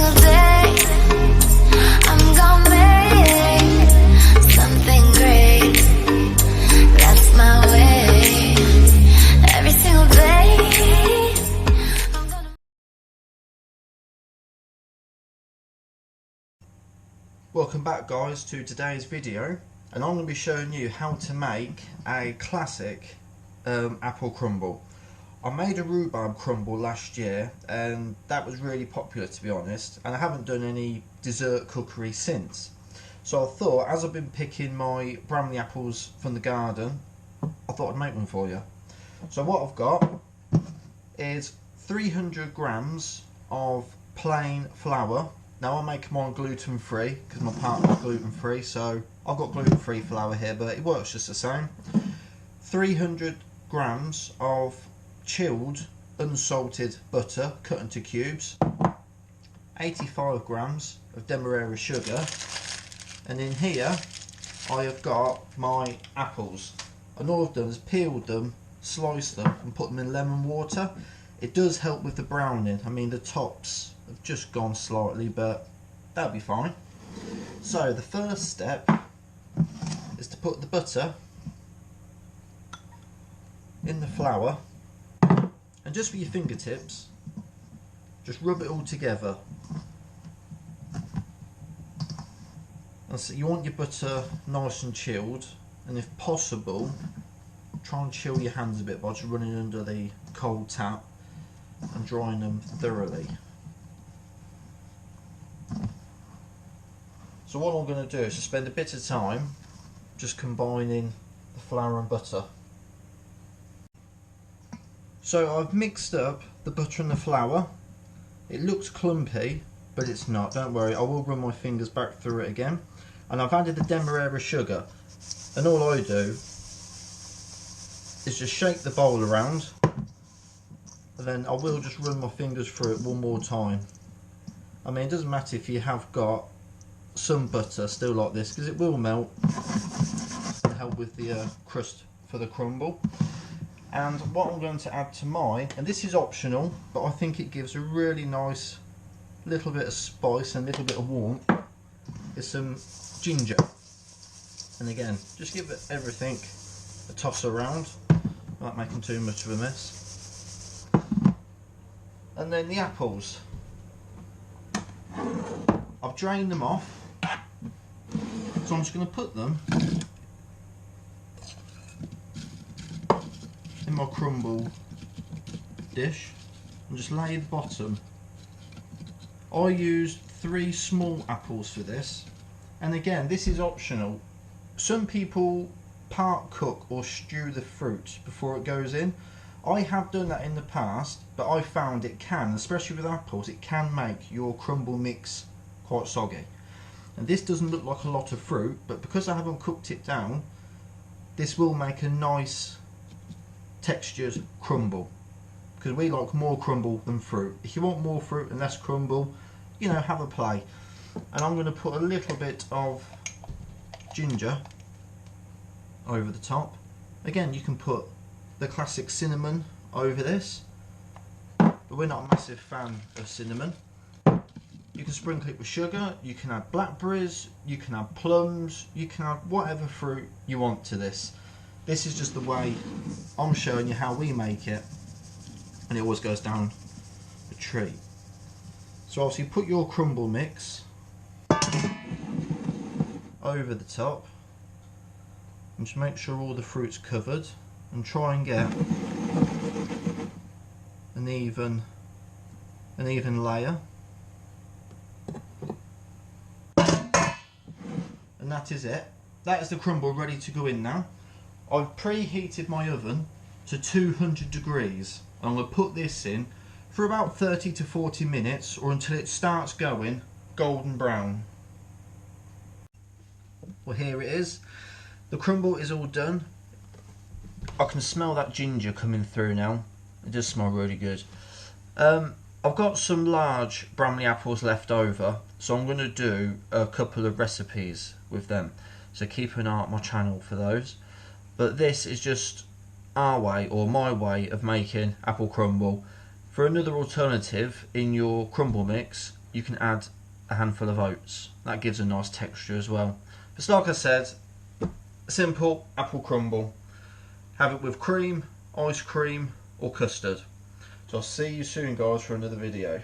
single day I'm gonna make something great. That's my way. Every single day I'm gonna... Welcome back guys to today's video, and I'm going to be showing you how to make a classic apple crumble. I made a rhubarb crumble last year and that was really popular, to be honest, and I haven't done any dessert cookery since. So I thought, as I've been picking my Bramley apples from the garden, I thought I'd make one for you. So what I've got is 300 grams of plain flour. Now I make mine gluten free because my partner's gluten free, so I've got gluten free flour here, but it works just the same. 300 grams of chilled unsalted butter cut into cubes, 85 grams of demerara sugar, and in here I have got my apples, and all I've done is peeled them, sliced them and put them in lemon water. It does help with the browning. I mean, the tops have just gone slightly, but that'll be fine. So the first step is to put the butter in the flour, and just with your fingertips just rub it all together. And so you want your butter nice and chilled, and if possible try and chill your hands a bit by just running under the cold tap and drying them thoroughly. So what I'm going to do is to spend a bit of time just combining the flour and butter. So I've mixed up the butter and the flour. It looks clumpy, but it's not, don't worry, I will run my fingers back through it again. And I've added the demerara sugar, and all I do is just shake the bowl around, and then I will just run my fingers through it one more time. I mean, it doesn't matter if you have got some butter still like this, because it will melt and help with the crust for the crumble. And what I'm going to add to mine, and this is optional, but I think it gives a really nice little bit of spice and a little bit of warmth, is some ginger. And again, just give it everything a toss around without making too much of a mess. And then the apples, I've drained them off, so I'm just going to put them in my crumble dish and just lay the bottom. I used 3 small apples for this, and again, this is optional. Some people part cook or stew the fruit before it goes in. I have done that in the past, but I found it can, especially with apples, it can make your crumble mix quite soggy. And this doesn't look like a lot of fruit, but because I haven't cooked it down, this will make a nice textured crumble, because we like more crumble than fruit. If you want more fruit and less crumble, you know, have a play. And I'm going to put a little bit of ginger over the top. Again, you can put the classic cinnamon over this, but we're not a massive fan of cinnamon. You can sprinkle it with sugar, you can add blackberries, you can add plums, you can add whatever fruit you want to this. This is just the way I'm showing you how we make it, and it always goes down a treat. So obviously put your crumble mix over the top, and just make sure all the fruit's covered, and try and get an even layer. And that is it. That is the crumble ready to go in now. I've preheated my oven to 200 degrees. I'm going to put this in for about 30 to 40 minutes, or until it starts going golden brown. Well, here it is. The crumble is all done. I can smell that ginger coming through now. It does smell really good. I've got some large Bramley apples left over, so I'm going to do a couple of recipes with them. So keep an eye on my channel for those. But this is just our way, or my way, of making apple crumble. For another alternative in your crumble mix, you can add a handful of oats. That gives a nice texture as well. It's like I said, simple apple crumble. Have it with cream, ice cream or custard. So I'll see you soon guys for another video.